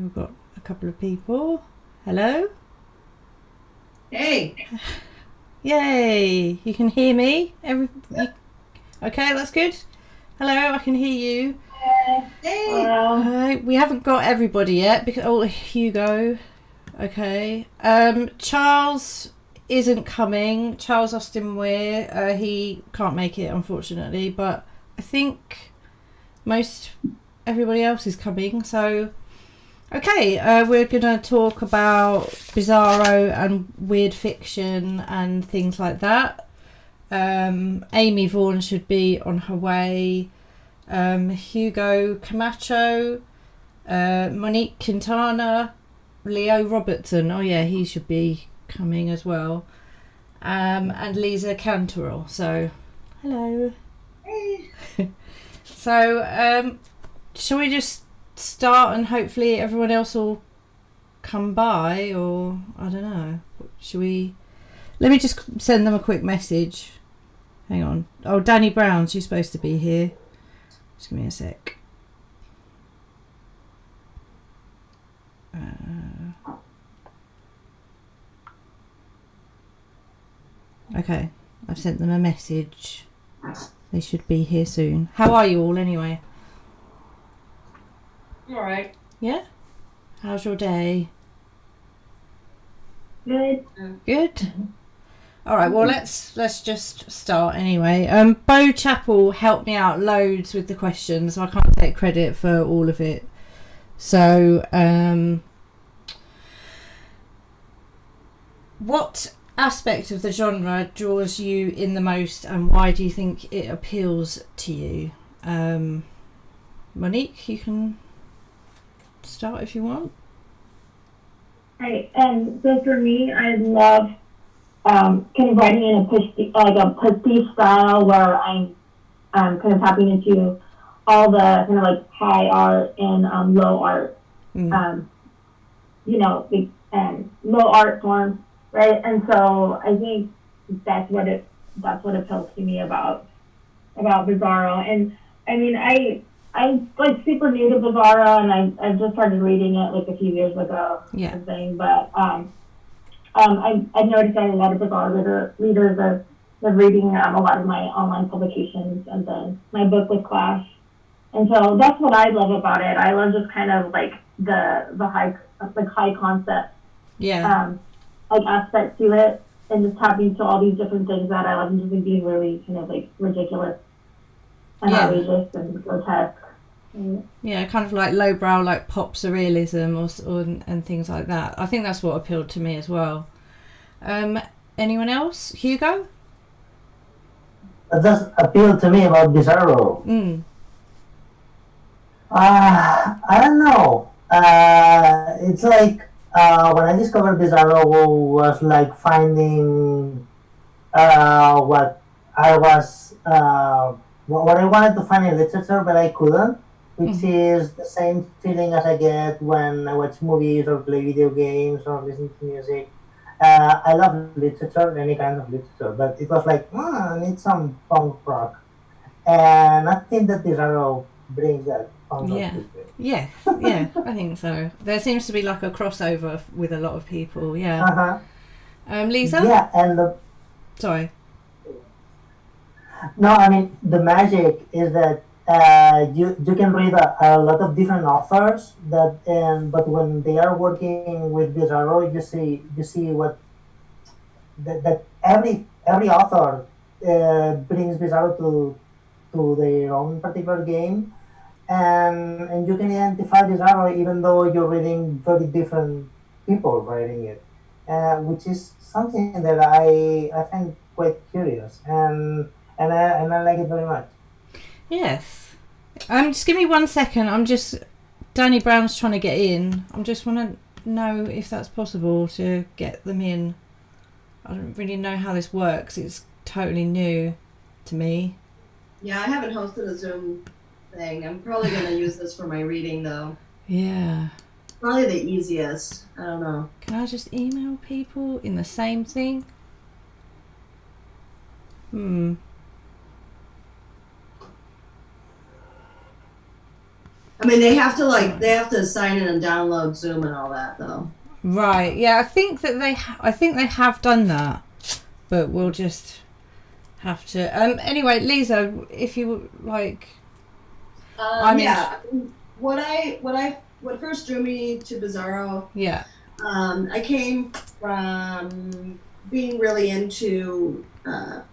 We've got a couple of people. Hello? Hey. Yay! You can hear me? Okay, that's good. Hello, I can hear you. Hey. Hi. We haven't got everybody yet because Hugo. Okay. Charles isn't coming. Charles Austin Weir. He can't make it, unfortunately, but I think most everybody else is coming. So, okay, we're gonna talk about Bizarro and weird fiction and things like that. Amy Vaughan should be on her way. Hugo Camacho, Monique Quintana, Leo Robertson. Oh yeah, he should be coming as well. And Lisa Cantorell. So, hello. Hey. So, shall we just start and hopefully everyone else will come by, or I don't know. Should we? Let me just send them a quick message. Hang on. Oh, Danny Brown, she's supposed to be here. Just give me a sec. Okay, I've sent them a message. They should be here soon. How are you all anyway? All right. Yeah? How's your day? Good. Good? Alright, well let's just start anyway. Bo Chappell helped me out loads with the questions, so I can't take credit for all of it. So, what aspect of the genre draws you in the most, and why do you think it appeals to you? Monique, you can start if you want. Right. So for me, I love kind of writing in a pastiche style where I'm kind of tapping into all the kind of like high art and low art, low art forms, right? And so I think that's what appeals to me about Bizzaro. And I mean, I'm like super new to Bizarro, and I've just started reading it like a few years ago. Yeah. Thing, but I've noticed that a lot of Bizarro readers are reading a lot of my online publications and then my book with Clash, and so that's what I love about it. I love just kind of like the high concept, Yeah. like aspect to it, and just tapping to all these different things that I love, and just being really kind of like ridiculous and outrageous and grotesque. Yeah, kind of like lowbrow, like pop surrealism or and things like that. I think that's what appealed to me as well. Anyone else? Hugo? That does appeal to me about Bizzaro. I don't know. It's like when I discovered Bizzaro was like finding what I was what I wanted to find in literature, but I couldn't, which is the same feeling as I get when I watch movies or play video games or listen to music. I love literature, any kind of literature, but it was like, I need some punk rock. And I think that Bizzaro brings that punk rock with it. Yeah, I think so. There seems to be like a crossover with a lot of people, yeah. Lisa? Yeah, and sorry. No, I mean, the magic is that you can read a lot of different authors but when they are working with Bizzaro, you see what that every author brings Bizzaro to their own particular game, and you can identify Bizzaro even though you're reading very different people writing it, which is something that I find quite curious, and I like it very much. Yes. Just give me 1 second. Danny Brown's trying to get in. I just want to know if that's possible to get them in. I don't really know how this works. It's totally new to me. Yeah, I haven't hosted a Zoom thing. I'm probably going to use this for my reading, though. Yeah. Probably the easiest. I don't know. Can I just email people in the same thing? I mean, they have to sign in and download Zoom and all that, though. Right. Yeah, I think that I think they have done that, but we'll just have to. Anyway, Lisa, if you would like. What first drew me to Bizarro? Yeah. I came from being really into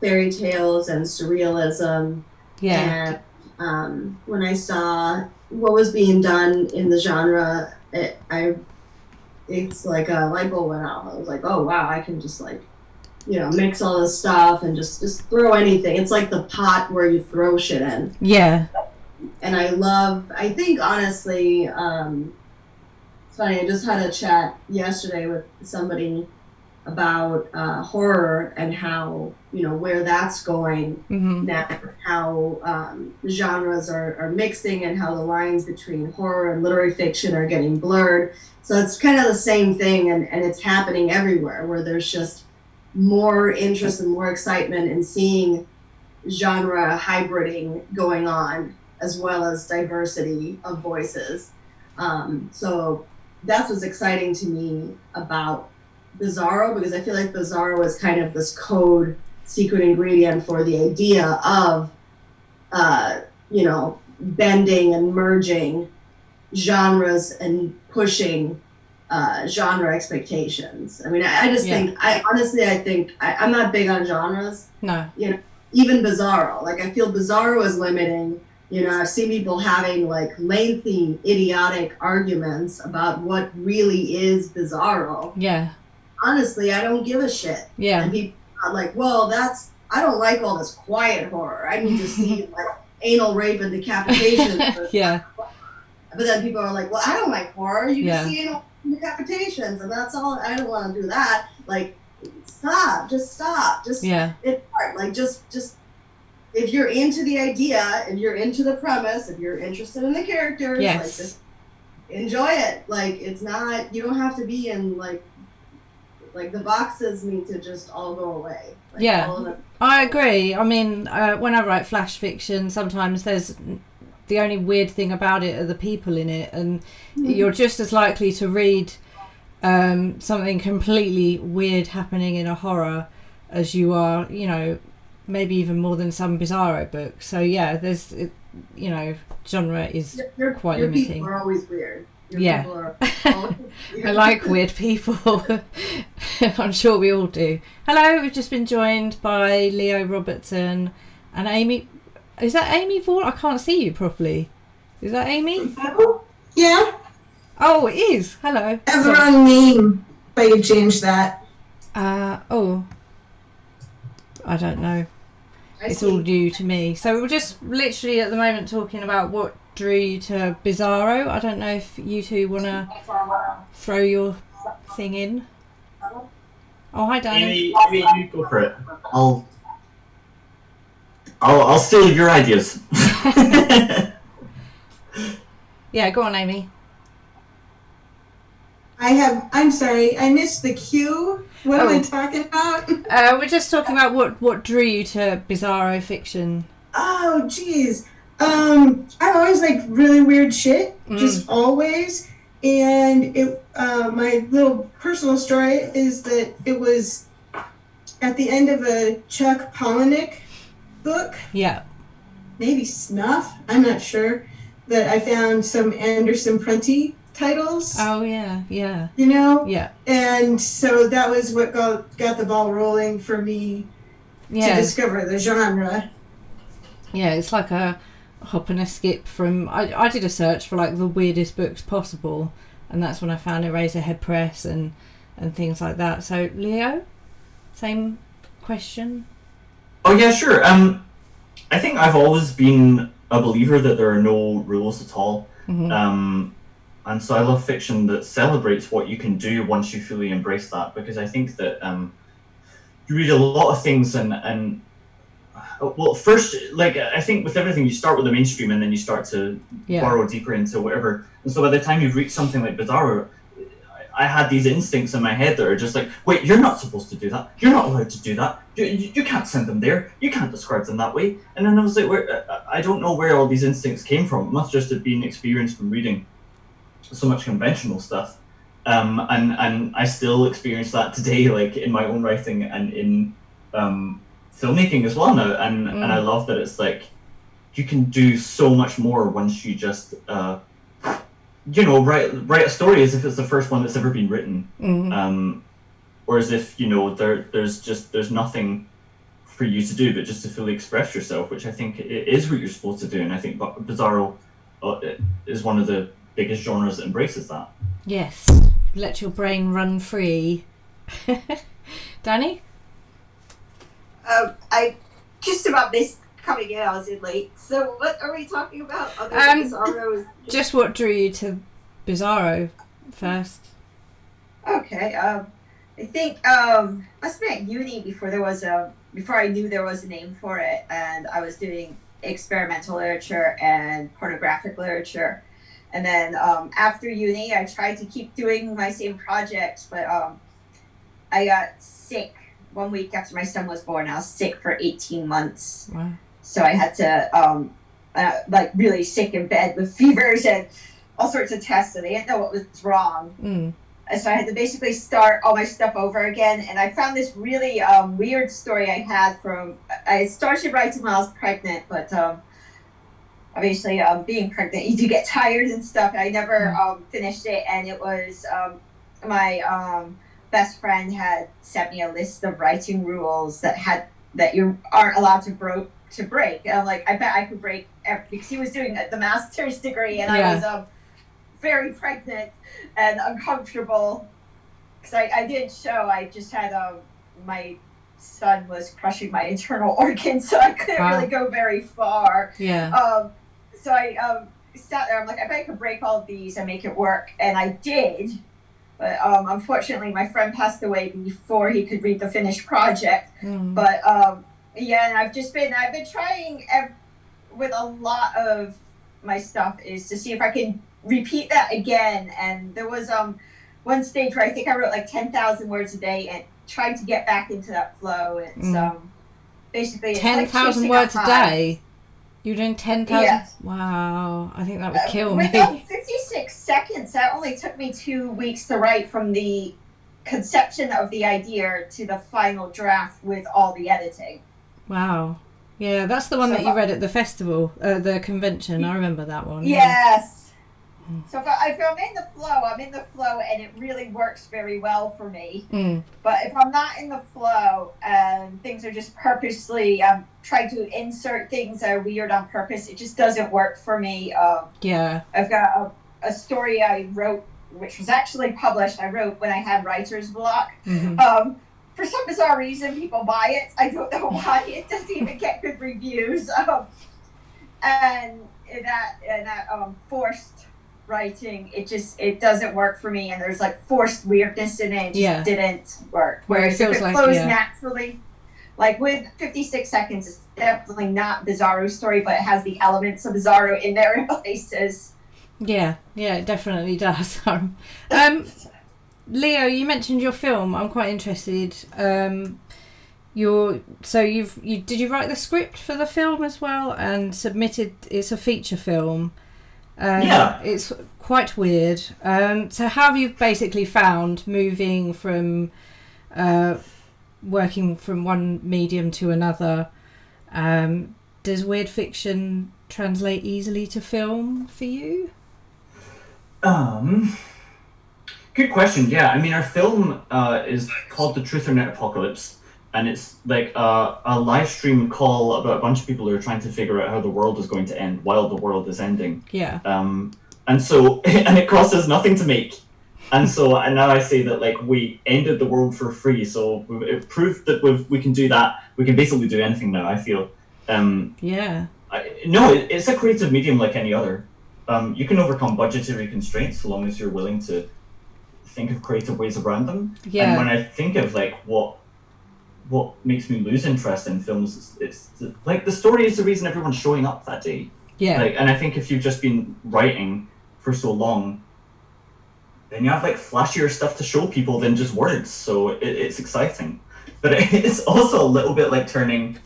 fairy tales and surrealism. Yeah. And when I saw what was being done in the genre, it's like a light bulb went off. I was like, oh wow, I can just like, mix all this stuff and just throw anything. It's like the pot where you throw shit in. Yeah. And I think honestly, it's funny, I just had a chat yesterday with somebody about horror and how, where that's going now, how genres are mixing and how the lines between horror and literary fiction are getting blurred. So it's kind of the same thing, and it's happening everywhere, where there's just more interest and more excitement in seeing genre hybriding going on, as well as diversity of voices. So that's what's exciting to me about Bizzaro, because I feel like Bizzaro is kind of this code secret ingredient for the idea of, bending and merging genres and pushing genre expectations. I mean, I just think, I'm not big on genres. No. Even Bizzaro, like I feel Bizzaro is limiting. I've seen people having like lengthy, idiotic arguments about what really is Bizzaro. Yeah. Honestly, I don't give a shit. Yeah. And people are like, well, I don't like all this quiet horror. I need to see like anal rape and decapitation. Yeah. But then people are like, well, I don't like horror. You can see anal decapitations, and that's all. I don't want to do that. Like, stop. Just stop. Just, it's hard. Like, just, if you're into the idea, if you're into the premise, if you're interested in the characters, like, just enjoy it. Like, it's not, you don't have to be in, like the boxes need to just all go away. Like, I agree. I mean, when I write flash fiction, sometimes there's the only weird thing about it are the people in it, and you're just as likely to read something completely weird happening in a horror as you are, maybe even more than some Bizzaro book. So there's, genre is quite your limiting. People are always weird. Your people are always weird. I like weird people. I'm sure we all do. Hello, we've just been joined by Leo Robertson and Amy. Is that Amy Vaughan? I can't see you properly. Is that Amy? Yeah. Oh, it is. Hello. I have the wrong name, but you changed that. I don't know. It's all new to me. So we're just literally at the moment talking about what drew you to Bizzaro. I don't know if you two want to throw your thing in. Oh, hi, Danny. Amy, you go for it. I'll steal your ideas. Yeah, go on, Amy. I'm sorry, I missed the cue. What am I talking about? We're just talking about what drew you to Bizzaro fiction. Oh, geez. I've always liked really weird shit, just always. And my little personal story is that it was at the end of a Chuck Palahniuk book. Yeah. Maybe Snuff, I'm not sure. That I found some Anderson Prunty titles. Oh, yeah. Yeah. Yeah. And so that was what got the ball rolling for me to discover the genre. Yeah, it's like a hop and a skip from... I did a search for like the weirdest books possible, and that's when I found Eraserhead Press and things like that. So, Leo, same question? Oh, yeah, sure. I think I've always been a believer that there are no rules at all. And so I love fiction that celebrates what you can do once you fully embrace that, because I think that you read a lot of things and well, first, like, I think with everything, you start with the mainstream and then you start to burrow deeper into whatever. And so by the time you've reached something like Bizzaro, I had these instincts in my head that are just like, wait, you're not supposed to do that. You're not allowed to do that. You can't send them there. You can't describe them that way. And then I was like, I don't know where all these instincts came from. It must just have been experience from reading so much conventional stuff. And I still experience that today, like in my own writing and in filmmaking as well now. And I love that it's like, you can do so much more once you just write a story as if it's the first one that's ever been written, or as if there's nothing for you to do but just to fully express yourself, which I think is what you're supposed to do. And I think Bizzaro is one of the biggest genres that embraces that. Yes, let your brain run free. Danny? I just about missed coming in. I was in late. So what are we talking about? Other than Bizzaro? Just what drew you to Bizzaro first? Okay. I think I must have been at uni before I knew there was a name for it, and I was doing experimental literature and pornographic literature. And then after uni, I tried to keep doing my same projects, but I got sick 1 week after my son was born. I was sick for 18 months. Wow. So I had to, really sick in bed with fevers and all sorts of tests, so they didn't know what was wrong. And so I had to basically start all my stuff over again. And I found this really weird story I had I started writing when I was pregnant, but obviously being pregnant, you do get tired and stuff. I never finished it, and it was my best friend had sent me a list of writing rules that you aren't allowed to break. And I'm like, I bet I could break because he was doing the master's degree, and I was very pregnant and uncomfortable because I didn't show. I just had my son was crushing my internal organs, so I couldn't really go very far. So I sat there. I'm like, I bet I could break all of these and make it work, and I did. But unfortunately, my friend passed away before he could read the finished project. But and I've been trying with a lot of my stuff is to see if I can repeat that again. And there was one stage where I think I wrote like 10,000 words a day and tried to get back into that flow. It's basically 10,000 words a day. You're doing 10,000? Yes. Wow, I think that would kill me. Within 56 seconds, that only took me 2 weeks to write from the conception of the idea to the final draft with all the editing. Wow. Yeah, that's the one that you read at the festival, the convention. I remember that one. Yes. So if I'm in the flow, and it really works very well for me. But if I'm not in the flow and things are just purposely trying to insert things that are weird on purpose, it just doesn't work for me. I've got a story I wrote, which was actually published. I wrote when I had writer's block. For some bizarre reason, people buy it. I don't know why. It doesn't even get good reviews. And that forced writing, it doesn't work for me, and there's like forced weirdness in it. It just didn't work. Whereas if it flows naturally, like with 56 seconds, it's definitely not Bizzaro story, but it has the elements of Bizzaro in there in places. Yeah, it definitely does. Leo, you mentioned your film. I'm quite interested. Did you write the script for the film as well and submitted? It's a feature film. It's quite weird. So how have you basically found moving from working from one medium to another? Does weird fiction translate easily to film for you? Good question. Yeah, I mean, our film is called The Truth or Net Apocalypse, and it's like a live stream call about a bunch of people who are trying to figure out how the world is going to end while the world is ending. And so, and it costs us nothing to make. And now I say that like we ended the world for free, so it proved that we can do that. We can basically do anything now, I feel. It's a creative medium like any other. You can overcome budgetary constraints so long as you're willing to think of creative ways around them. And when I think of like what makes me lose interest in films, it's like the story is the reason everyone's showing up that day. And I think if you've just been writing for so long, then you have like flashier stuff to show people than just words. So it's exciting, but it's also a little bit like turning,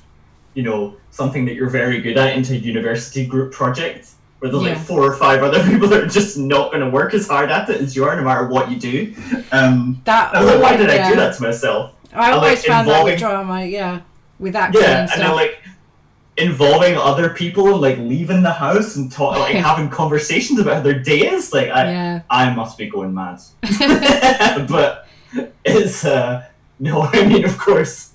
you know, something that you're very good at into a university group project where there's like 4 or 5 other people that are just not going to work as hard at it as you are, no matter what you do. Why did I do that to myself? I always found that with drama, with acting and stuff. And then like involving other people, like leaving the house and like having conversations about their days. Like I must be going mad. But it's no, I mean, of course,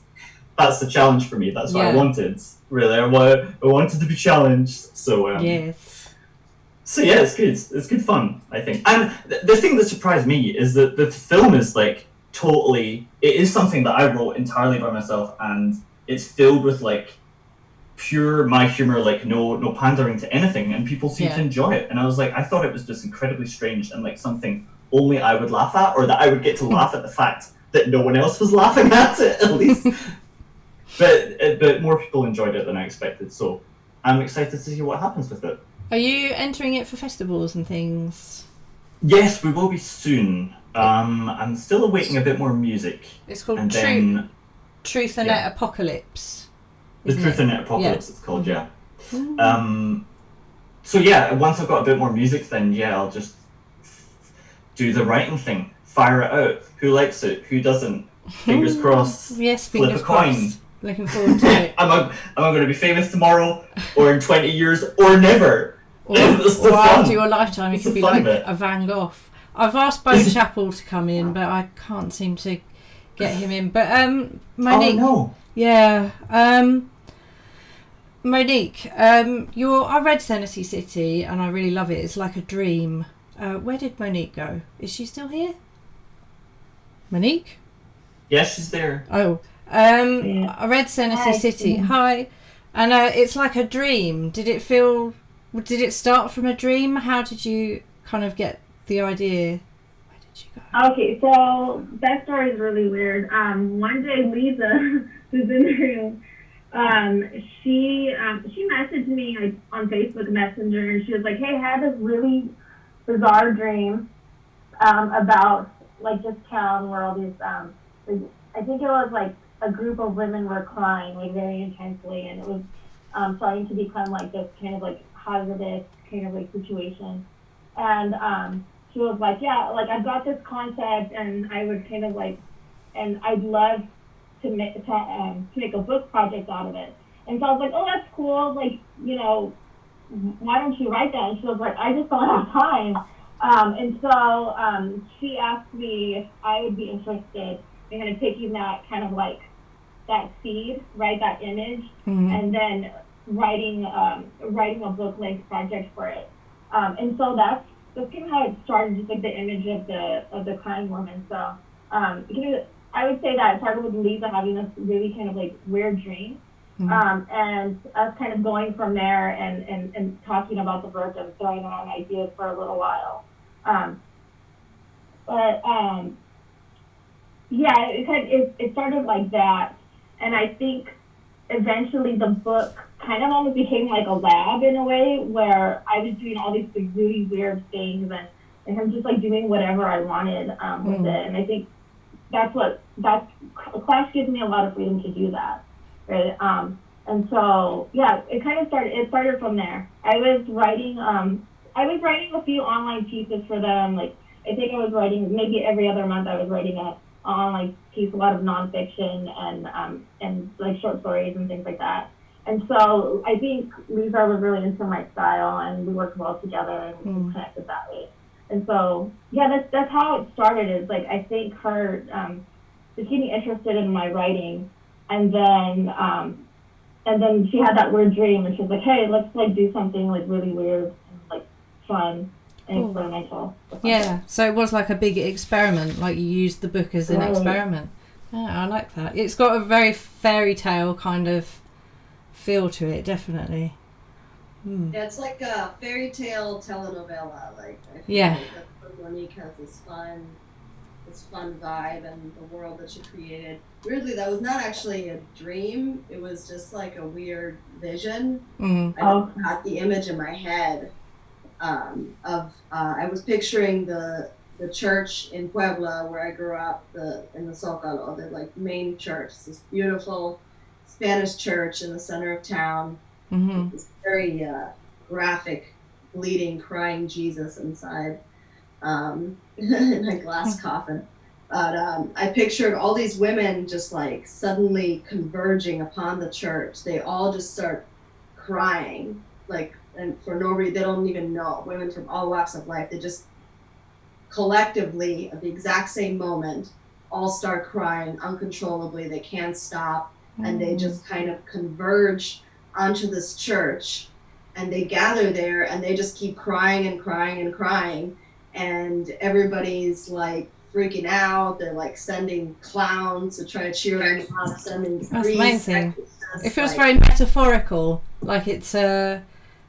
that's the challenge for me. That's what I wanted. Really, I wanted to be challenged. So yes. So yeah, it's good. It's good fun, I think. And the thing that surprised me is that the film is like totally. It is something that I wrote entirely by myself, and it's filled with like pure my humor, like no pandering to anything, and people seem to enjoy it. And I was like, I thought it was just incredibly strange and like something only I would laugh at, or that I would get to laugh at the fact that no one else was laughing at it, at least. But more people enjoyed it than I expected, so I'm excited to see what happens with it. Are you entering it for festivals and things? Yes, we will be soon. I'm still awaiting a bit more music. It's called Truth and Net Apocalypse. The Truth and Net Apocalypse, it's called, So yeah, once I've got a bit more music, then I'll just do the writing thing. Fire it out. Who likes it? Who doesn't? Fingers crossed. Yes, flip fingers a coin. Crossed. Looking forward to it. am I going to be famous tomorrow, or in 20 years, or never? Or after your lifetime, it could be like a Van Gogh. I've asked Bo Chappell to come in, but I can't seem to get him in. But Monique. Oh no. Yeah. Monique, I read Sanity City and I really love it. It's like a dream. Where did Monique go? Is she still here? Monique? Yeah, she's there. Oh, I read Sanity City. Hi. And it's like a dream. Did it start from a dream? How did you kind of get the idea? Where did you go? Okay, so that story is really weird. One day Lisa, who's in the room, she messaged me on Facebook Messenger, and she was like, "Hey, I had this really bizarre dream about like this town where all these I think it was like a group of women were crying like very intensely, and it was starting to become like this kind of like hazardous kind of like situation." And she was like, "Yeah, like I've got this concept, and I would kind of like, and I'd love to make a book project out of it." And so I was like, "Oh, that's cool. Like, you know, why don't you write that?" And she was like, "I just don't have time." And so she asked me if I would be interested in kind of taking that kind of like that seed, right, that image, and then writing a book-length project for it. And so that's kind of how it started, just like the image of the crying woman. So I would say that it started with Lisa having this really kind of like weird dream, and us kind of going from there and talking about the book and throwing around ideas for a little while. It started like that, and I think eventually the book kind of almost became like a lab in a way, where I was doing all these like, really weird things, and I'm just like doing whatever I wanted with it. And I think Clash gives me a lot of freedom to do that, right? And so it started from there. I was writing a few online pieces for them. Like I think I was writing maybe every other month. I was writing an online piece, a lot of nonfiction and like short stories and things like that. And so I think Lisa was really into my style, and we worked well together, and we connected that way. And so that's how it started. Is like I think her just getting interested in my writing, and then she had that weird dream, and she was like, "Hey, let's like do something like really weird and like fun and experimental." Yeah, so it was like a big experiment. Like you used the book as an experiment. Yeah, I like that. It's got a very fairy tale kind of feel to it, definitely. Yeah, it's like a fairy tale telenovela. Like I feel like that's what Monique has this fun vibe, and the world that she created. Weirdly, that was not actually a dream. It was just like a weird vision. I had the image in my head of I was picturing the the church in Puebla where I grew up, in the Zócalo, the like main church. It's this beautiful Spanish church in the center of town. This very graphic, bleeding, crying Jesus inside, in a glass coffin. But I pictured all these women just like suddenly converging upon the church. They all just start crying, like, and for no reason. They don't even know. Women from all walks of life. They just collectively, at the exact same moment, all start crying uncontrollably. They can't stop, and they just kind of converge onto this church, and they gather there, and they just keep crying and crying and crying, and everybody's like freaking out. They're like sending clowns to try to cheer them up, sending That's priests, amazing. It feels like, very metaphorical, like it's like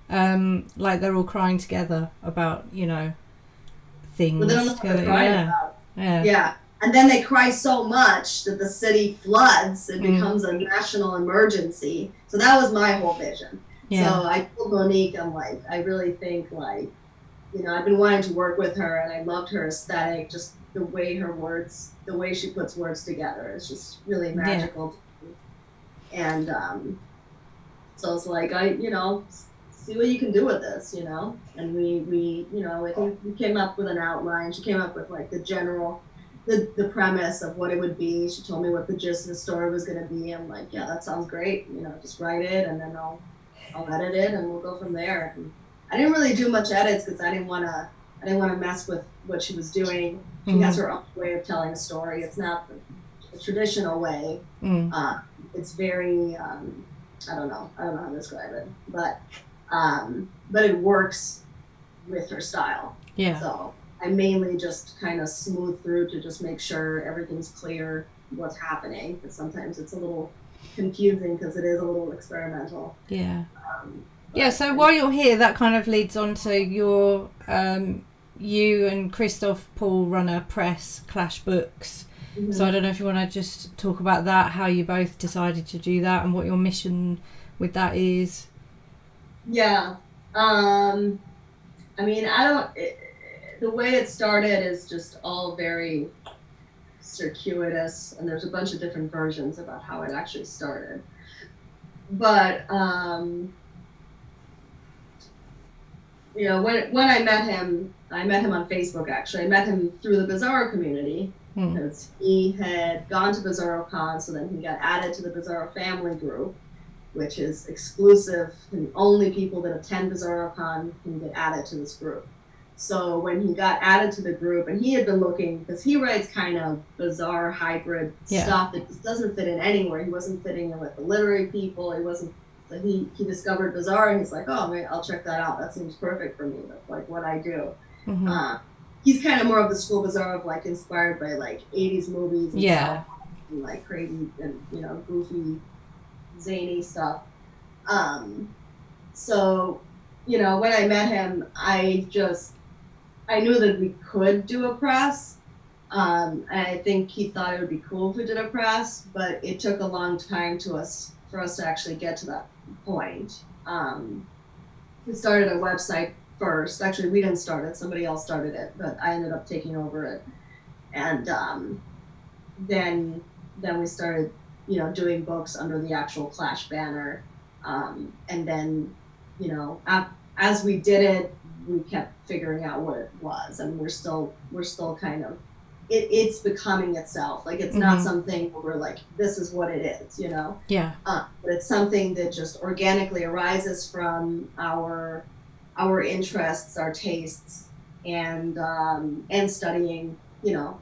they're all crying together about, you know, things but they don't know what together. they're crying about. Yeah. And then they cry so much that the city floods. It becomes a national emergency. So that was my whole vision. Yeah. So I told Monique, I'm like, I really think, like, you know, I've been wanting to work with her, and I loved her aesthetic, just the way the way she puts words together is just really magical to me. And so it's like, you know, see what you can do with this, you know. And we you know, I think we came up with an outline. She came up with like the general, the premise of what it would be. She told me what the gist of the story was going to be. I'm like, yeah, that sounds great. You know, just write it, and then I'll edit it, and we'll go from there. And I didn't really do much edits because I didn't want to mess with what she was doing. She has her own way of telling a story. It's not the traditional way. It's very I don't know how to describe it, but it works with her style. Yeah. So I mainly just kind of smooth through to just make sure everything's clear, what's happening, because sometimes it's a little confusing because it is a little experimental. Yeah. Yeah, so while you're here, that kind of leads on to your, you and Christoph Paul run a press, Clash Books. So I don't know if you want to just talk about that, how you both decided to do that, and what your mission with that is. Yeah. I mean, the way it started is just all very circuitous, and there's a bunch of different versions about how it actually started. But, you know, when I met him on Facebook, actually. I met him through the Bizzaro community, because he had gone to BizarroCon, so then he got added to the Bizzaro family group, which is exclusive, and only people that attend BizarroCon can get added to this group. So when he got added to the group, and he had been looking, because he writes kind of bizarre hybrid stuff that just doesn't fit in anywhere. He wasn't fitting in with the literary people. He discovered Bizzaro, and he's like, oh, man, I'll check that out. That seems perfect for me. That's like what I do. He's kind of more of the school Bizzaro of like inspired by like 80s movies and stuff, and like crazy and, you know, goofy, zany stuff. So, you know, when I met him, I knew that we could do a press. And I think he thought it would be cool if we did a press, but it took a long time for us to actually get to that point. We started a website first. Actually, we didn't start it. Somebody else started it, but I ended up taking over it. And then we started, you know, doing books under the actual Clash banner. And then, you know, as we did it, we kept figuring out what it was, and we're still kind of, it's becoming itself. Like, it's not something where we're like, this is what it is, you know? Yeah. But it's something that just organically arises from our interests, our tastes, and studying, you know,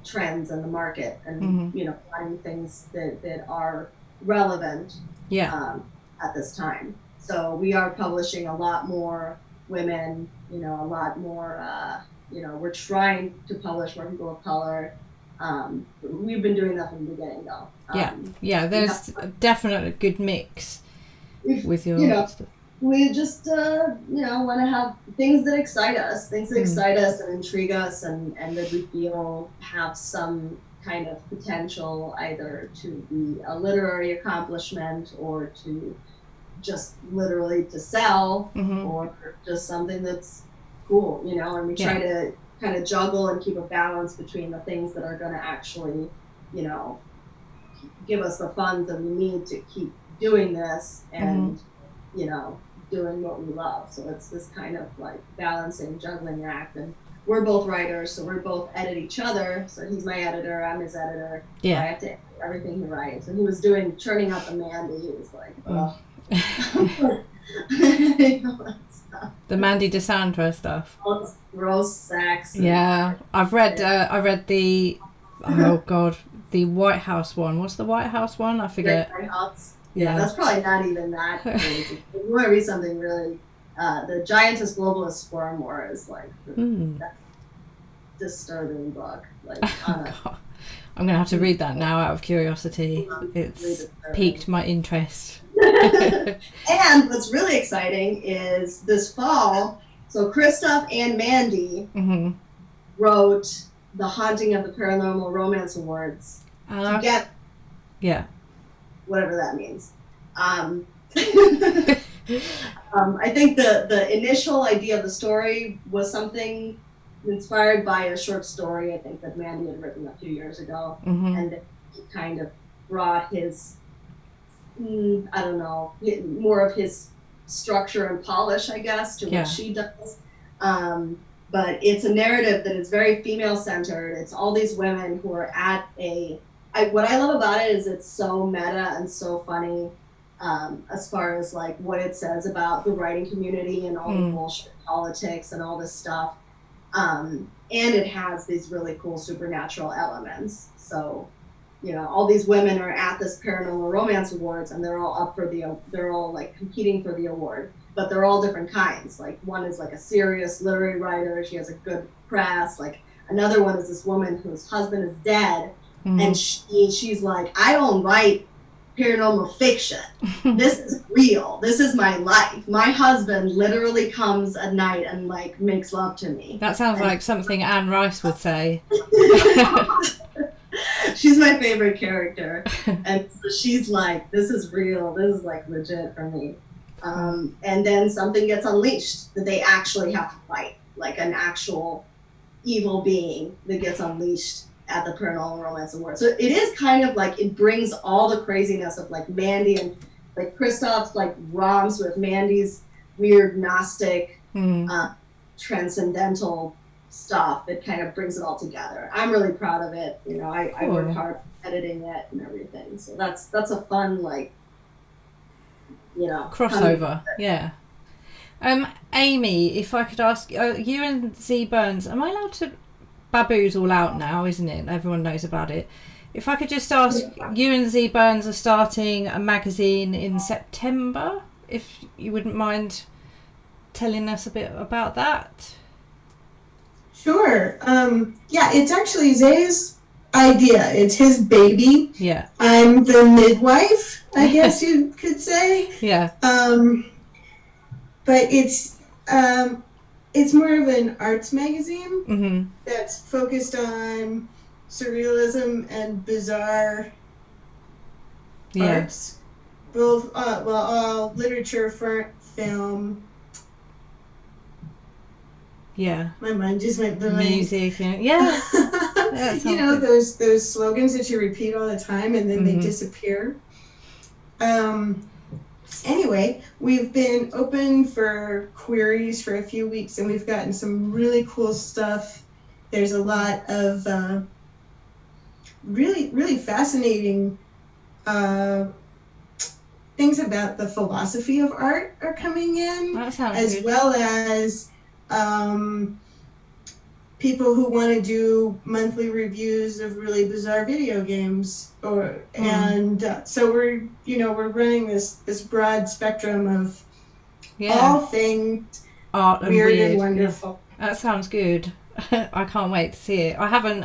trends in the market, and you know, finding things that are relevant at this time. So we are publishing a lot more women, you know, a lot more, you know, we're trying to publish more people of color. We've been doing that from the beginning, though. There's definitely a good mix with your, you know, we just, you know, want to have things that excite us, and intrigue us, and that we feel have some kind of potential either to be a literary accomplishment, or to just literally to sell, or just something that's cool, you know. And we try to kind of juggle and keep a balance between the things that are going to actually, you know, give us the funds that we need to keep doing this and, you know, doing what we love. So it's this kind of like balancing, juggling act. And we're both writers, so we're both edit each other. So he's my editor, I'm his editor. Yeah. So I have to edit everything he writes. And he was churning out the Mandy. He was like, oh. The Mandy DeSandra stuff. Gross sex. Yeah, I've read the the White House one. What's the White House one? I forget. White House. Yeah, that's probably not even that crazy. If you want to read something really, the Giantess Globalist Sperm War is like that disturbing book. Like, I'm gonna have to read that now out of curiosity. It's piqued my interest. And what's really exciting is this fall, so Christoph and Mandy wrote The Haunting of the Paranormal Romance Awards together. Yeah. Whatever that means. I think the initial idea of the story was something inspired by a short story I think that Mandy had written a few years ago, and he kind of brought his I don't know, more of his structure and polish, I guess, to what she does. But it's a narrative that is very female-centered. It's all these women who are at what I love about it is it's so meta and so funny as far as like what it says about the writing community and all the bullshit politics and all this stuff. And it has these really cool supernatural elements. So, you know, all these women are at this Paranormal Romance Awards and they're all they're all like competing for the award, but they're all different kinds. Like one is like a serious literary writer. She has a good press. Like another one is this woman whose husband is dead. And she's like, I don't write paranormal fiction. This is real. This is my life. My husband literally comes at night and like makes love to me. That sounds like something Anne Rice would say. She's my favorite character. And so she's like, this is real. This is like legit for me. And then something gets unleashed that they actually have to fight, like an actual evil being that gets unleashed at the Paranormal Romance Award. So it is kind of like, it brings all the craziness of like Mandy and like Christoph's like romps with Mandy's weird Gnostic transcendental stuff. It kind of brings it all together. I'm really proud of it. You know, I worked hard editing it and everything. So that's a fun, like, you know, crossover. Yeah. Amy, if I could ask you and Z Burns, am I allowed to? Babu's all out now, isn't it? Everyone knows about it. If I could just ask, you and Z Burns are starting a magazine in September. If you wouldn't mind telling us a bit about that. Sure. Yeah, it's actually Zay's idea. It's his baby. Yeah. I'm the midwife, I guess you could say. Yeah. But it's more of an arts magazine that's focused on surrealism and bizarre arts. Both, all literature, film. Yeah. My mind just went blank. Music. Yeah. You know, those slogans that you repeat all the time and then they disappear. Anyway, we've been open for queries for a few weeks and we've gotten some really cool stuff. There's a lot of really, really fascinating things about the philosophy of art are coming in, as well as people who want to do monthly reviews of really bizarre video games, and so we're running this broad spectrum of all things art and weird and wonderful. That sounds good. I can't wait to see it. I haven't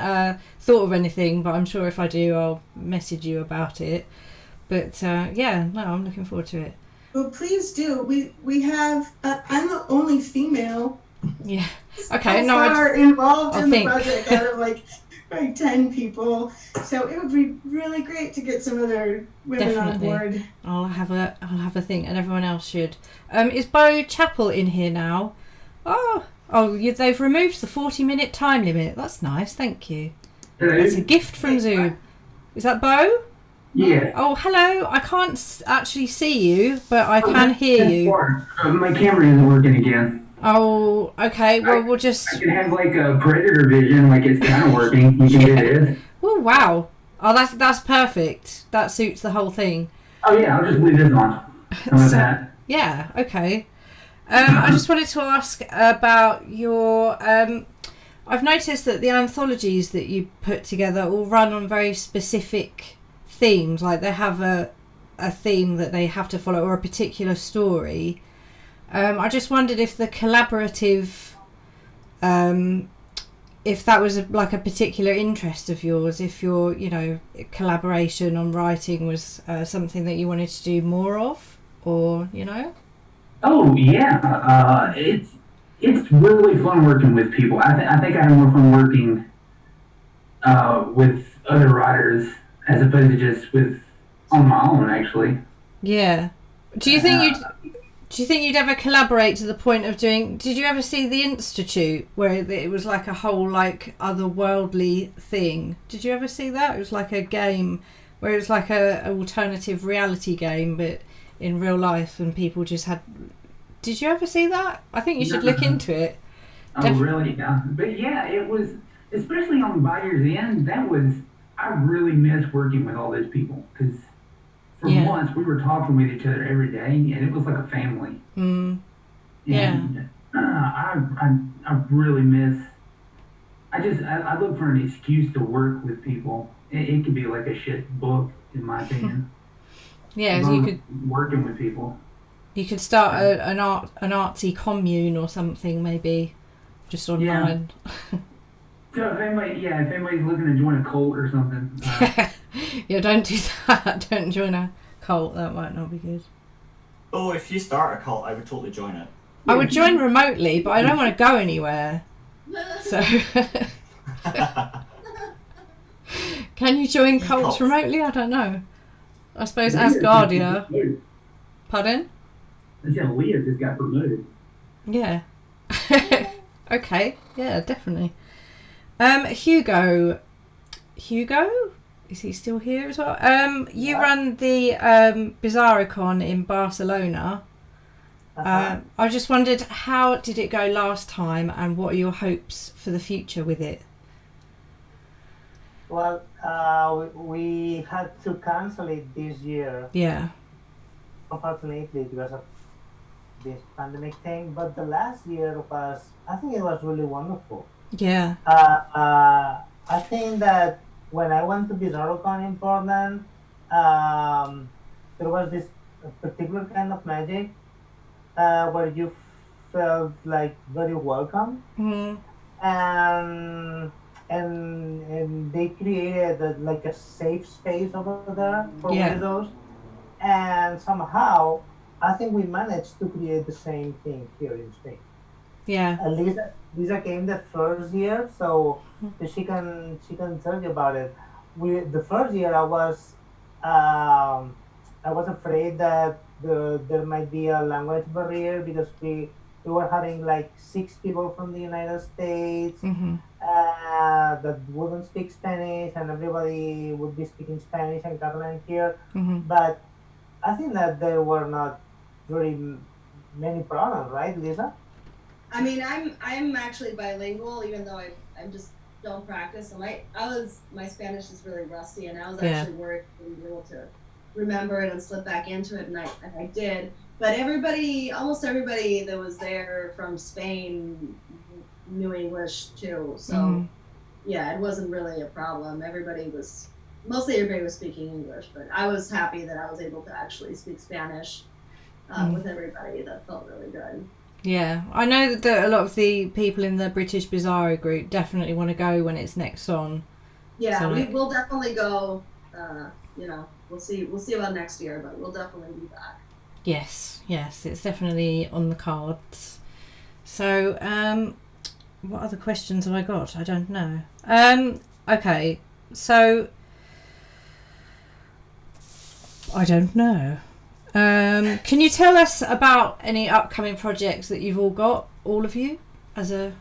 thought of anything, but I'm sure if I do, I'll message you about it. But I'm looking forward to it. Well, please do. We have. I'm the only female. Yeah. Okay. Involved in the project out of like 10 people. So it would be really great to get some other women on board. I'll have a thing, and everyone else should. Is Bo Chappell in here now? Oh, Oh, they've removed the 40-minute time limit. That's nice, thank you. Hello? It's a gift from Zoom. Is that Bo? Yeah. Oh, hello. I can't actually see you, but I can hear you. My camera isn't working again. Oh, okay. Well, we'll just... I can have like a predator vision, like it's kind of working. You can do this. Oh, wow. Oh, that's perfect. That suits the whole thing. Oh yeah, I'll just leave this on. How about that? Yeah, okay. I just wanted to ask about your... I've noticed that the anthologies that you put together all run on very specific themes. Like they have a theme that they have to follow or a particular story. I just wondered if the collaborative... if that was like a particular interest of yours, if your, collaboration on writing was something that you wanted to do more of, or, Oh yeah, it's really fun working with people. I think I have more fun working with other writers as opposed to just on my own, actually. Yeah. Do you think you'd ever collaborate to the point of doing... Did you ever see The Institute, where it was like a whole like otherworldly thing? Did you ever see that? It was like a game where it was like a alternative reality game, but in real life, and people just had... Did you ever see that? I think you should look into it. Oh, really? Yeah. But yeah, it was, especially on By Year's End, I really miss working with all those people, because for months we were talking with each other every day, and it was like a family. And I really miss... I look for an excuse to work with people. It could be like a shit book, in my opinion. Yeah, so you could... Working with people. You could start an artsy commune or something, maybe, just online. Yeah. So if anybody's looking to join a cult or something. Yeah, don't do that. Don't join a cult. That might not be good. Oh, if you start a cult, I would totally join it. I would join remotely, but I don't want to go anywhere. So, can you join cults remotely? I don't know. I suppose Asgardia. Pardon? I said Leah just got promoted. Yeah. Okay. Yeah, definitely. Hugo, is he still here as well? You run the Bizzaro in Barcelona. I just wondered, how did it go last time, and what are your hopes for the future with it? Well, we had to cancel it this year. Yeah. Unfortunately, because of this pandemic thing. But the last year I think it was really wonderful. Yeah. I think that when I went to BizarroCon in Portland, there was this particular kind of magic where you felt like very welcome. And they created like a safe space over there for weirdos, and somehow I think we managed to create the same thing here in Spain. Yeah. Lisa came the first year, so she can tell you about it. The first year I was afraid that there might be a language barrier, because we were having like 6 people from the United States that wouldn't speak Spanish, and everybody would be speaking Spanish and Catalan here. But I think that there were not very many problems, right, Lisa? I mean, I'm actually bilingual, even though I just don't practice. So my Spanish is really rusty, and I was actually worried to be able to remember it and slip back into it, and I did. But almost everybody that was there from Spain knew English too. So yeah, it wasn't really a problem. Mostly everybody was speaking English, but I was happy that I was able to actually speak Spanish with everybody. That felt really good. Yeah, I know that a lot of the people in the British Bizzaro group definitely want to go when it's next on. Yeah, so we'll definitely go. We'll see about next year, but we'll definitely be back. Yes, it's definitely on the cards. So, what other questions have I got? I don't know. Okay, so I don't know. Can you tell us about any upcoming projects that you've all got, all of you? as a...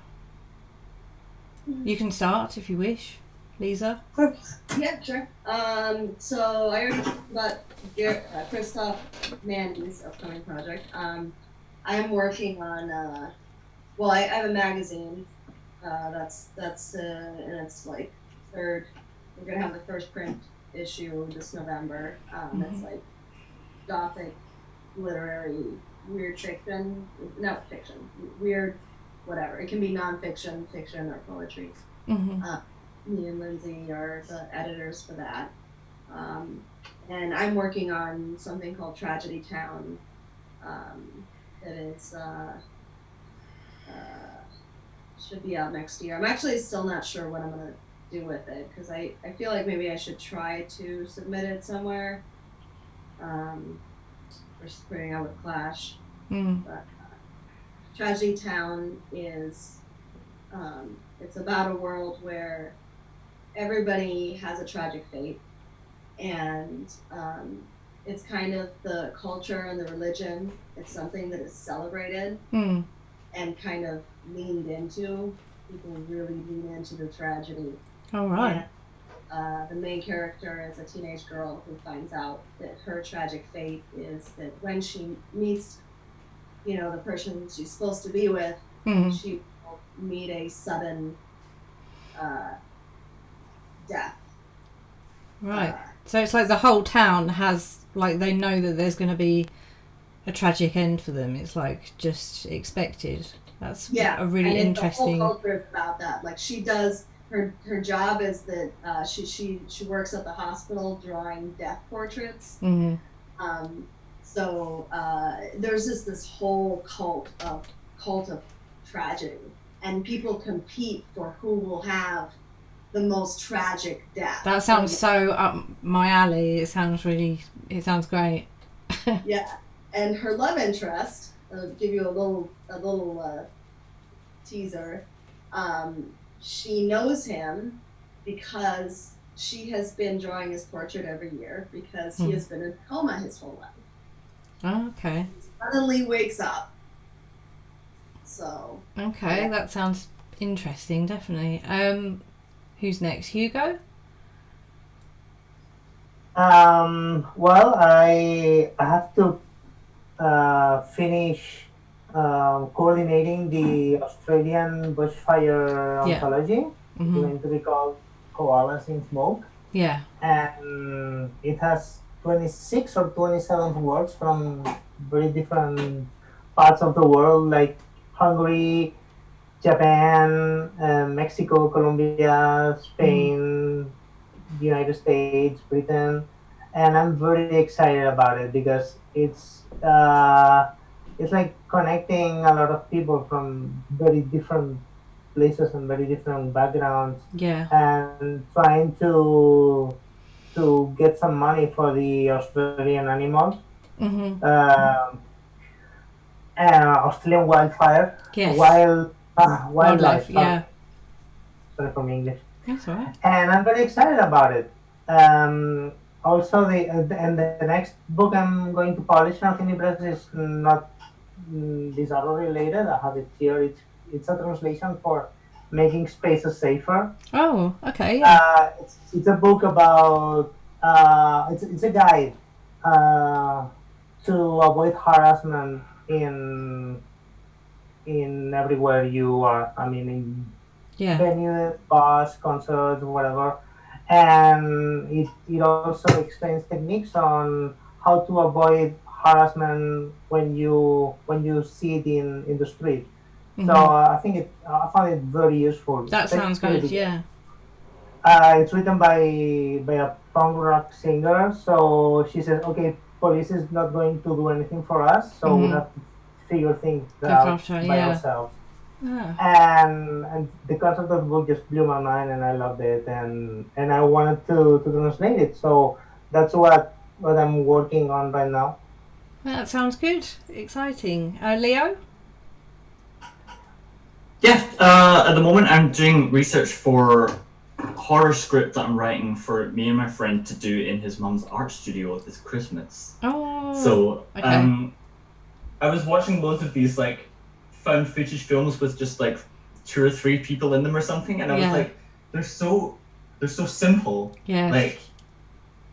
You can start if you wish, Lisa. Yeah, sure. So I already talked about Christoph Mandy's upcoming project. I'm working on, I have a magazine. That's and it's like we're gonna have the first print issue this November. It's like gothic, literary, weird fiction, not fiction, weird, whatever. It can be nonfiction, fiction, or poetry. Me and Lindsay are the editors for that. And I'm working on something called Tragedy Town. That is should be out next year. I'm actually still not sure what I'm gonna do with it because I feel like maybe I should try to submit it somewhere. Versus putting out with Clash. But Tragedy Town is it's about a world where everybody has a tragic fate, and it's kind of the culture and the religion. It's something that is celebrated and kind of leaned into. People really lean into the tragedy. All right. And, the main character is a teenage girl who finds out that her tragic fate is that when she meets, the person she's supposed to be with, she will meet a sudden death. Right. So it's like the whole town has, like, they know that there's going to be a tragic end for them. It's like just expected. That's a really interesting. The whole culture is about that. Like she does. Her job is that she works at the hospital drawing death portraits. So there's just this whole cult of tragedy, and people compete for who will have the most tragic death. That sounds so up my alley. It sounds great. Yeah, and her love interest. I'll give you a little teaser. She knows him because she has been drawing his portrait every year because he has been in a coma his whole life. Oh, okay. He suddenly wakes up. So. Okay, yeah. That sounds interesting, definitely. Who's next? Hugo? Well, I have to finish coordinating the Australian bushfire anthology, going to be called Koalas in Smoke. Yeah. And it has 26 or 27 works from very different parts of the world, like Hungary, Japan, Mexico, Colombia, Spain, United States, Britain. And I'm very excited about it because it's like connecting a lot of people from very different places and very different backgrounds. Yeah. And trying to get some money for the Australian animals. Australian wildfire. Yes. Wildlife. Yeah. Sorry from English. That's all right. And I'm very excited about it. Also, the next book I'm going to publish now in Libras is not Bizzaro related. I have it here. It's a translation for making spaces safer. Oh, okay. Yeah. It's a book about it's a guide to avoid harassment in everywhere you are. I mean, in venues, bars, concerts, whatever. And it also explains techniques on how to avoid harassment when you see it in the street. So I found it very useful. That sounds good. Yeah. It's written by a punk rock singer. So she says, "Okay, police is not going to do anything for us, so we have to figure things out by ourselves." And the concept of the book just blew my mind, and I loved it, and I wanted to translate it. So that's what I'm working on right now. That sounds good. Exciting. Leo? Yeah, at the moment I'm doing research for a horror script that I'm writing for me and my friend to do in his mum's art studio this Christmas. Oh. So okay. I was watching loads of these like found footage films with just like 2 or 3 people in them or something, and I was like, they're so simple. Yeah. Like,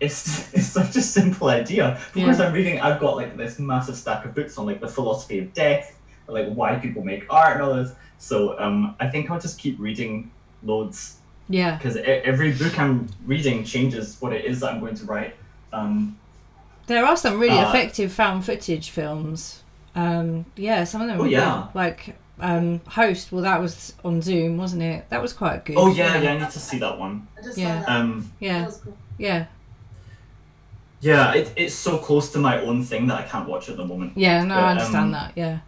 it's such a simple idea. Of course, I've got like this massive stack of books on like the philosophy of death, or, like why people make art and all this. So I think I'll just keep reading loads. Yeah. Because every book I'm reading changes what it is that I'm going to write. There are some really effective found footage films. Some of them are good. Like Host, well, that was on Zoom, wasn't it? That was quite good. Oh yeah, I need to see that one. I just saw that. That was cool. Yeah, it's so close to my own thing that I can't watch at the moment. Yeah, no, I understand that, yeah.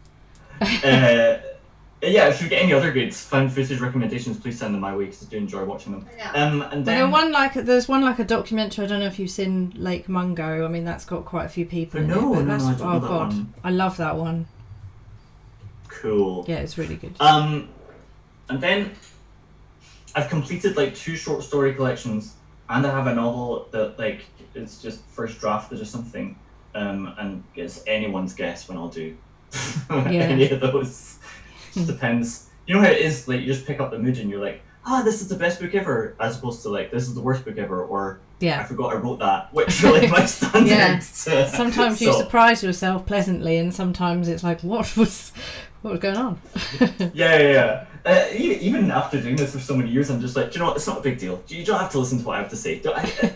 If you get any other good found footage recommendations, please send them my way, because I do enjoy watching them. Yeah. And then there's one like a documentary, I don't know if you've seen Lake Mungo. I mean, that's got quite a few people in it. I don't know Oh that god, one. I love that one. Cool. Yeah, it's really good. And then I've completed like 2 short story collections, and I have a novel that like it's just first drafted or something. And it's anyone's guess when I'll do any of those. Just depends. You know how it is, like you just pick up the mood and you're like, this is the best book ever, as opposed to like, this is the worst book ever, or I forgot I wrote that, which are like my standards. Sometimes you surprise yourself pleasantly, and sometimes it's like, what was going on? Even after doing this for so many years, I'm just like, do you know what, it's not a big deal. You don't have to listen to what I have to say.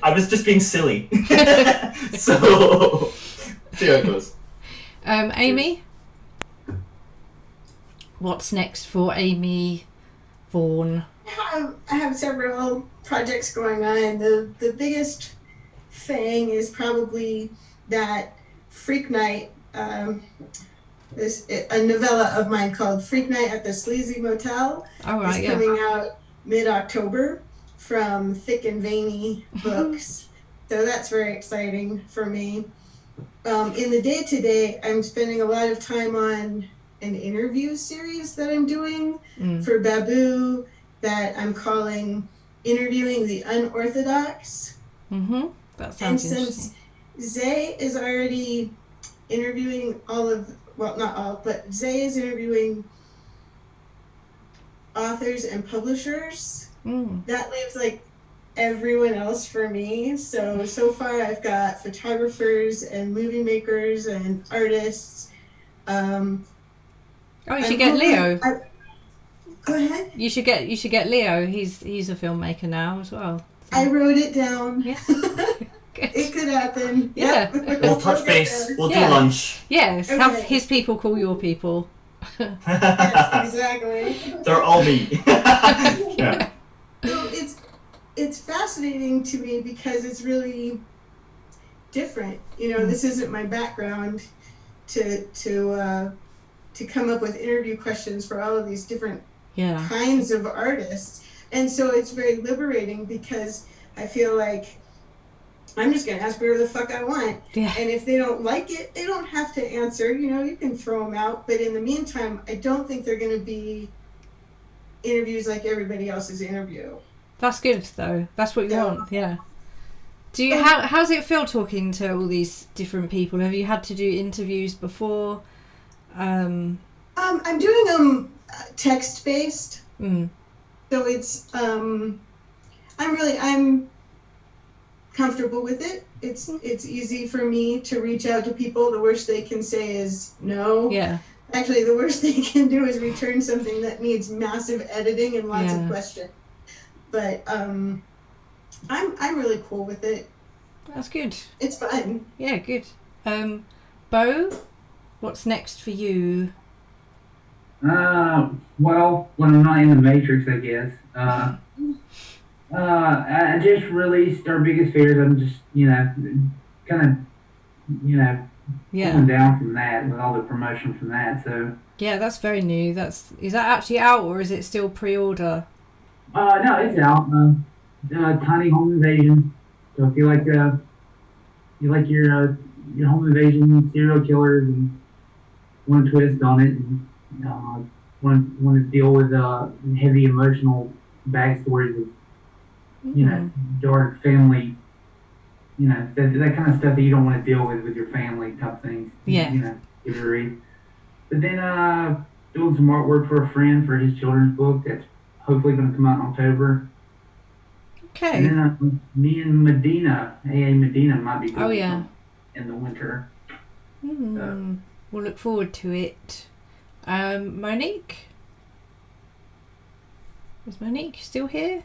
I was just being silly. So see how it goes. Amy? What's next for Amy Vaughan? I have several projects going on. The biggest thing is probably that Freak Night. There's a novella of mine called Freak Night at the Sleazy Motel. It's coming out mid-October from Thick and Veiny Books. So that's very exciting for me. In the day-to-day, I'm spending a lot of time on an interview series that I'm doing for Babu that I'm calling Interviewing the Unorthodox. That sounds interesting. And since Zay is already interviewing not all, but Zay is interviewing authors and publishers, that leaves like everyone else for me. So far I've got photographers and movie makers and artists. You should get Leo. Go ahead. You should get Leo. He's a filmmaker now as well. So. I wrote it down. Yeah. It could happen. Yeah. We'll touch base. We'll do lunch. Yes. Okay. Have his people call your people. Yes, exactly. They're all me. Yeah. So it's fascinating to me because it's really different. You know, this isn't my background to come up with interview questions for all of these different kinds of artists. And so it's very liberating because I feel like I'm just going to ask whatever the fuck I want. Yeah. And if they don't like it, they don't have to answer. You know, you can throw them out. But in the meantime, I don't think they're going to be interviews like everybody else's interview. That's good, though. That's what you want, yeah. Do you how's it feel talking to all these different people? Have you had to do interviews before? I'm doing them text-based. So it's I'm comfortable with it. It's easy for me to reach out to people. The worst they can say is no. Yeah. Actually, the worst they can do is return something that needs massive editing and lots of questions. But I'm really cool with it. That's good. It's fun. Yeah, good. Bo, what's next for you? Well, when I'm not in the Matrix, I guess. I just released Our Biggest Fears. I'm just, kind of, pulling down from that with all the promotion from that. So yeah, that's very new. Is that actually out, or is it still pre-order? No, it's out. Tiny Home Invasion. So if you like your home invasion serial killers and want a twist on it, and want to deal with heavy emotional backstories of dark family, that kind of stuff that you don't want to deal with your family type things. Yeah. Give it a read. But then the doing some artwork for a friend for his children's book that's hopefully going to come out in October. Okay. And then me and Medina, AA Medina, might be doing something in the winter. We'll look forward to it. Monique? Is Monique still here?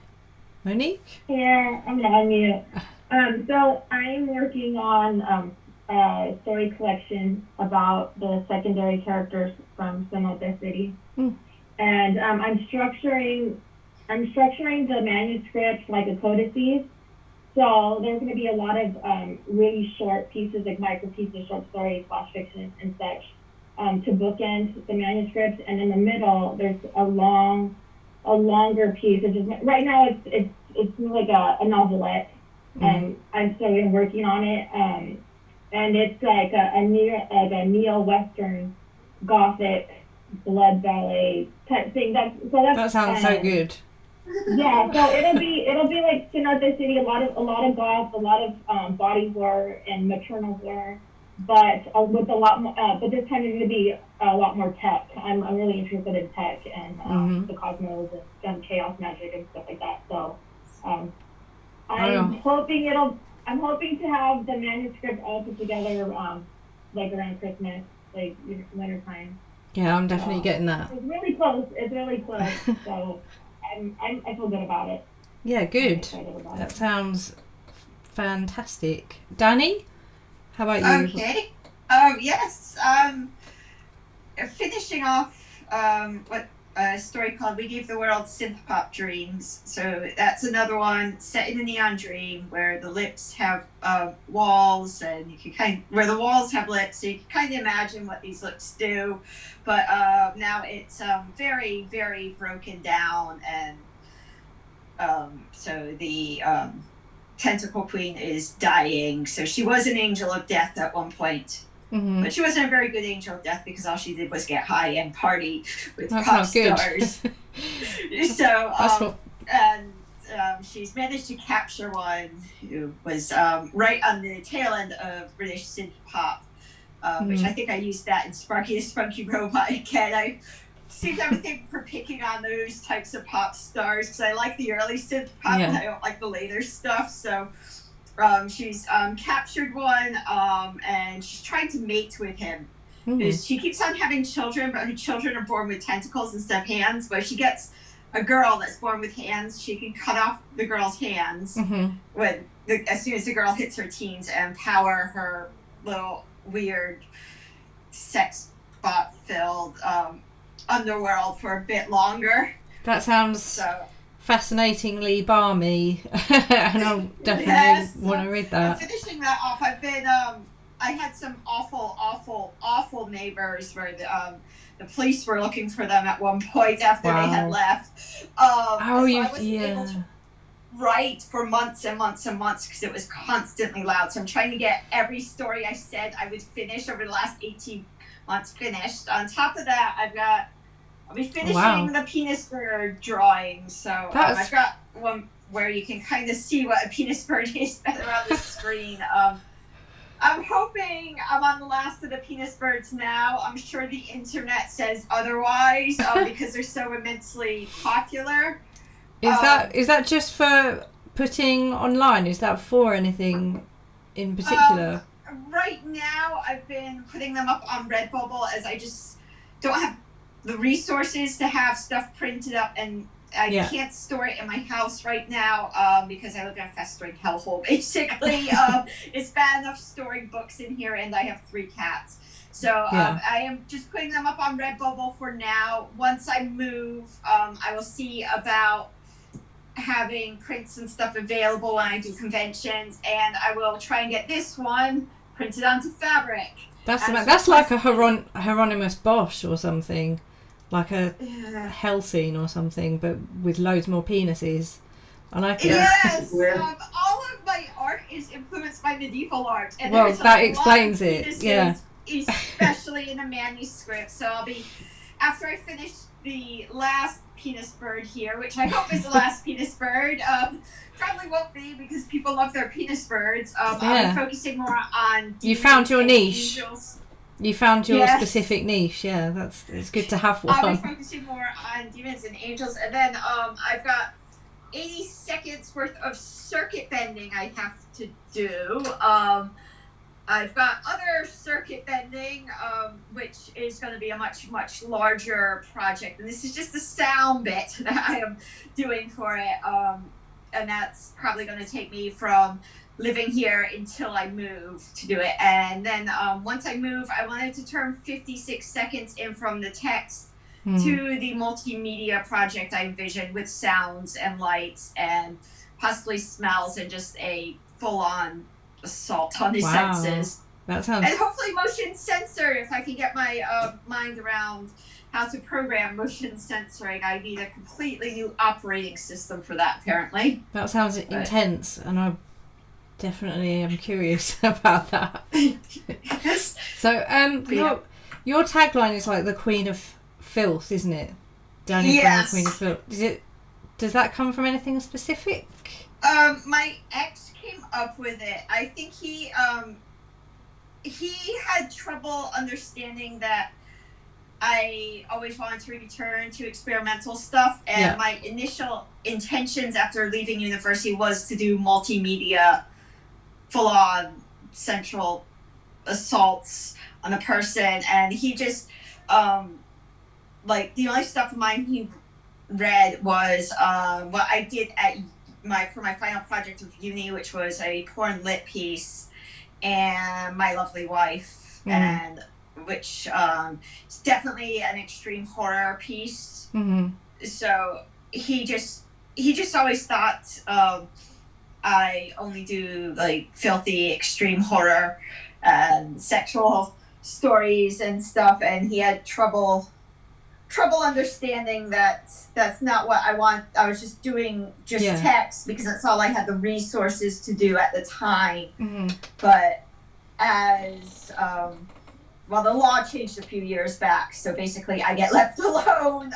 Monique? Yeah, I'm going to unmute. So I'm working on a story collection about the secondary characters from Cenote City. And I'm structuring the manuscript like a codices. So there's going to be a lot of really short pieces, like micro pieces, short stories, flash fiction, and such, to bookend the manuscript. And in the middle, there's a longer piece. It's just, right now, it's like a novelette, and I'm still working on it. And it's like a neo-Western Gothic blood ballet type thing. That sounds so good. Yeah, so it'll be like Cenote City, a lot of goths, a lot of body horror and maternal horror, but with a lot more. But this time it's going to be a lot more tech. I'm really interested in tech and the cosmos and chaos magic and stuff like that. So I'm hoping to have the manuscript all put together like around Christmas, like winter time. Yeah, I'm definitely getting that. It's really close. So I feel good about it. Yeah, good. That sounds fantastic. Danny, how about you? Okay. Yes. Finishing off what a story called "We Gave the World Synth Pop Dreams." So that's another one set in a neon dream where the lips have walls, and you can where the walls have lips, so you can kind of imagine what these lips do. But now it's very, very broken down, and so the Tentacle Queen is dying. So she was an angel of death at one point. But she wasn't a very good angel of death because all she did was get high and party with pop stars. So, she's managed to capture one who was right on the tail end of British synth pop, which I think I used that in Sparky the Spunky Robot again. I seem to have a thing for picking on those types of pop stars because I like the early synth pop and I don't like the later stuff. So she's captured one and she's trying to mate with him. She keeps on having children, but her children are born with tentacles instead of hands. But she gets a girl that's born with hands. She can cut off the girl's hands as soon as the girl hits her teens and power her little weird sex bot filled underworld for a bit longer. That sounds fascinatingly balmy, and I'll definitely want to read that. Finishing that off, I've been I had some awful neighbors where the police were looking for them at one point after they had left. So I wasn't able to write for months and months and months because it was constantly loud. So I'm trying to get every story I said I would finish over the last 18 months finished. On top of that, I'll be finishing the penis bird drawing. So I've got one where you can kind of see what a penis bird is better on the screen. I'm hoping I'm on the last of the penis birds now. I'm sure the internet says otherwise because they're so immensely popular. Is that just for putting online? Is that for anything in particular? Right now, I've been putting them up on Redbubble as I just don't have the resources to have stuff printed up, and I can't store it in my house right now because I live in a festering hellhole, basically. It's bad enough storing books in here, and I have 3 cats. So I am just putting them up on Redbubble for now. Once I move, I will see about having prints and stuff available when I do conventions, and I will try and get this one printed onto fabric. That's like a Hieronymus Bosch or something. Like a hell scene or something, but with loads more penises. I like it. Yes! All of my art is influenced by medieval art. And that explains it. Yeah. Especially in a manuscript. So I'll be, after I finish the last penis bird here, which I hope is the last penis bird, probably won't be because people love their penis birds. I'll be focusing more on you found your niche. Angels. You found your Yes. specific niche. Yeah, it's good to have I'll be one. focusing more on demons and angels, and then I've got 80 seconds worth of circuit bending I have to do. I've got other circuit bending, which is going to be a much, much larger project. And this is just the sound bit that I am doing for it. And that's probably going to take me from living here until I move to do it. And then once I move, I wanted to turn 56 seconds in from the text to the multimedia project I envisioned with sounds and lights and possibly smells and just a full-on assault on his senses. That sounds... And hopefully motion sensor, if I can get my mind around how to program motion censoring. I need a completely new operating system for that, apparently. That sounds intense, and I definitely am curious about that. So, your tagline is like the Queen of Filth, isn't it? Danny Brown, Queen of Filth. Does that come from anything specific? My ex came up with it. I think he had trouble understanding that I always wanted to return to experimental stuff, and my initial intentions after leaving university was to do multimedia, full-on central assaults on a person, and he just like the only stuff of mine he read was what I did at for my final project of uni, which was a porn lit piece, and My Lovely Wife, and which is definitely an extreme horror piece. So he just always thought I only do like filthy extreme horror and sexual stories and stuff, and he had trouble understanding that that's not what I want. I was just doing text because that's all I had the resources to do at the time. But as the law changed a few years back, so basically I get left alone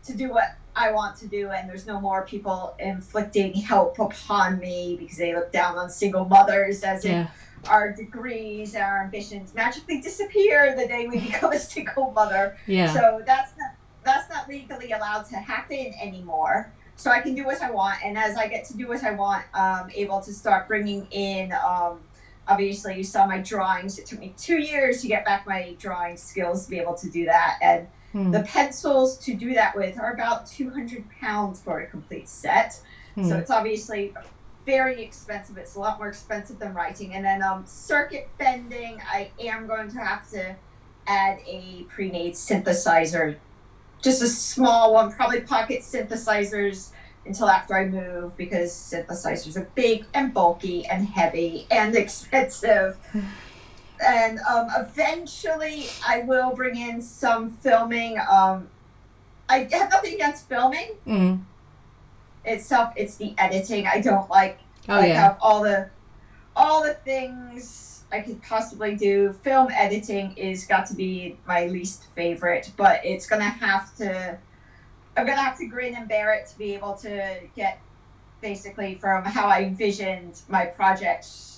to do what I want to do, and there's no more people inflicting help upon me because they look down on single mothers as if our degrees, our ambitions magically disappear the day we become a single mother. So that's not legally allowed to happen anymore. So I can do what I want, and as I get to do what I want, I'm able to start bringing in. Obviously, you saw my drawings. It took me 2 years to get back my drawing skills to be able to do that, and the pencils to do that with are about £200 for a complete set. So it's obviously very expensive. It's a lot more expensive than writing. And then circuit bending, I am going to have to add a pre-made synthesizer, just a small one, probably pocket synthesizers until after I move, because synthesizers are big and bulky and heavy and expensive. And eventually I will bring in some filming. I have nothing against filming itself. It's the editing I don't like. Have all the things I could possibly do. Film editing is got to be my least favorite, but I'm gonna have to grin and bear it to be able to get basically from how I envisioned my projects.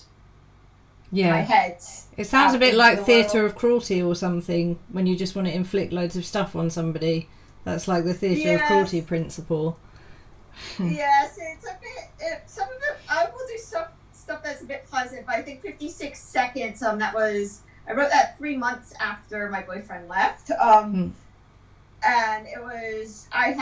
My head. It sounds a bit like Theatre of Cruelty or something, when you just want to inflict loads of stuff on somebody. That's like the Theatre of Cruelty principle. Yes, it's a bit. Some of it, I will do some stuff that's a bit pleasant, but I think 56 seconds. I wrote that 3 months after my boyfriend left. And it was. I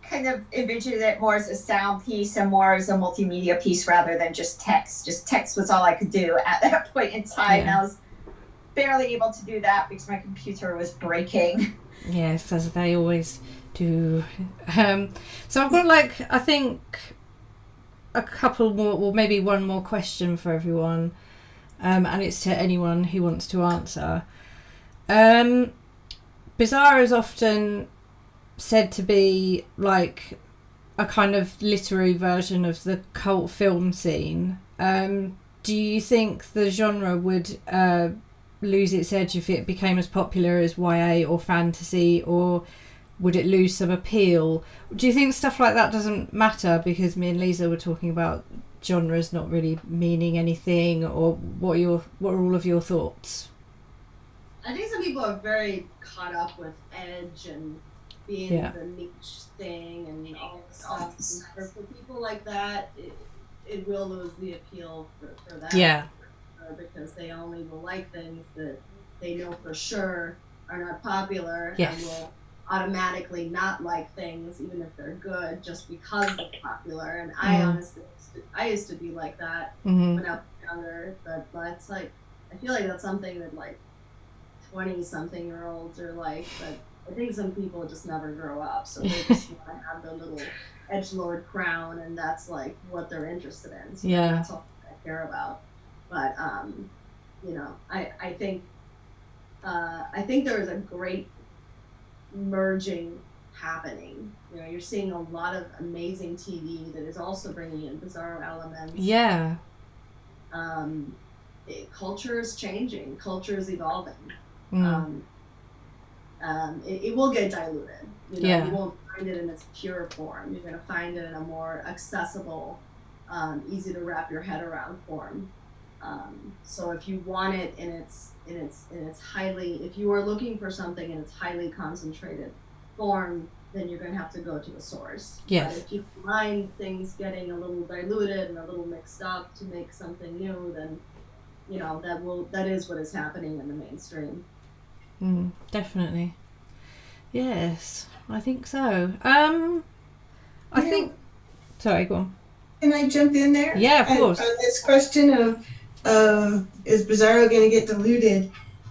kind of envisioned it more as a sound piece and more as a multimedia piece rather than just text. Just text was all I could do at that point in time. And I was barely able to do that because my computer was breaking. Yes, as they always do. So I've got I think a couple more, or maybe one more question for everyone, and it's to anyone who wants to answer. Bizzaro is often said to be like a kind of literary version of the cult film scene. Do you think the genre would lose its edge if it became as popular as YA or fantasy, or would it lose some appeal? Do you think stuff like that doesn't matter? Because me and Lisa were talking about genre's not really meaning anything, or what are all of your thoughts? I think some people are very caught up with edge and being the niche thing and all this stuff. And for people like that, it will lose the appeal for that. Yeah. Because they only will like things that they know for sure are not popular, Yes. and will automatically not like things even if they're good just because they're popular. And I honestly, I used to be like that when I was younger, but it's like, I feel like that's something that like 20-something-year-olds are like, but I think some people just never grow up, so they just want to have their little edgelord crown, and that's like what they're interested in. So that's all I care about. But you know, I think there is a great merging happening. You know, you're seeing a lot of amazing TV that is also bringing in Bizzaro elements. Yeah. Culture is changing. Culture is evolving. It will get diluted. You know, you won't find it in its pure form. You're going to find it in a more accessible, easy to wrap your head around form. So if you want it in its highly, if you are looking for something in its highly concentrated form, then you're going to have to go to the source. Yes. But if you find things getting a little diluted and a little mixed up to make something new, then you know that is what is happening in the mainstream. Definitely. Yes, I think so. I think. Sorry, go on. Can I jump in there? Yeah, of course. On this question of is Bizzaro going to get diluted?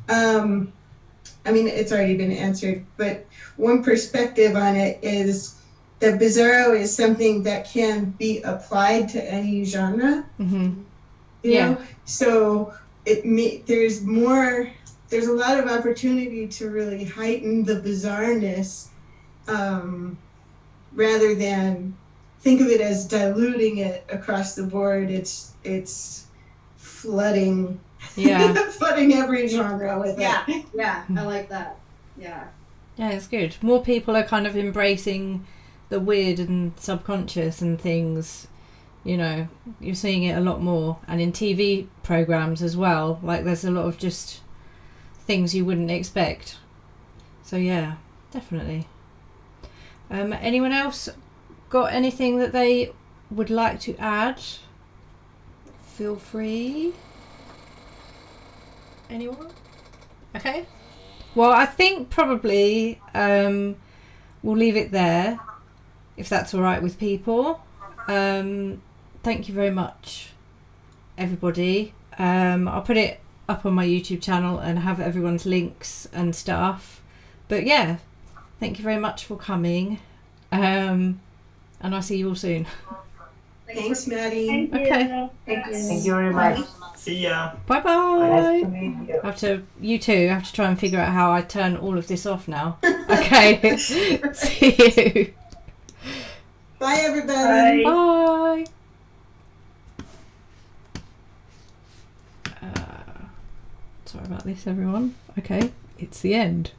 I mean, it's already been answered, but one perspective on it is that Bizzaro is something that can be applied to any genre. You know, so there's a lot of opportunity to really heighten the bizarreness, rather than think of it as diluting it across the board. It's flooding flooding every genre with it. Yeah, I like that. Yeah, it's good. More people are kind of embracing the weird and subconscious and things. You know, you're seeing it a lot more, and in TV programs as well. Like, there's a lot of just things you wouldn't expect. So yeah, definitely. Anyone else got anything that they would like to add? Feel free. Anyone? Okay. Well, I think probably we'll leave it there, if that's all right with people. Thank you very much, everybody. I'll put it up on my YouTube channel and have everyone's links and stuff. But yeah, thank you very much for coming. And I'll see you all soon. Thanks, Maddie. Okay. Thank you very much. See ya. Bye bye. Nice to meet you. You have to try and figure out how I turn all of this off now. Okay. See you. Bye, everybody. Bye. Sorry about this, everyone. Okay, it's the end.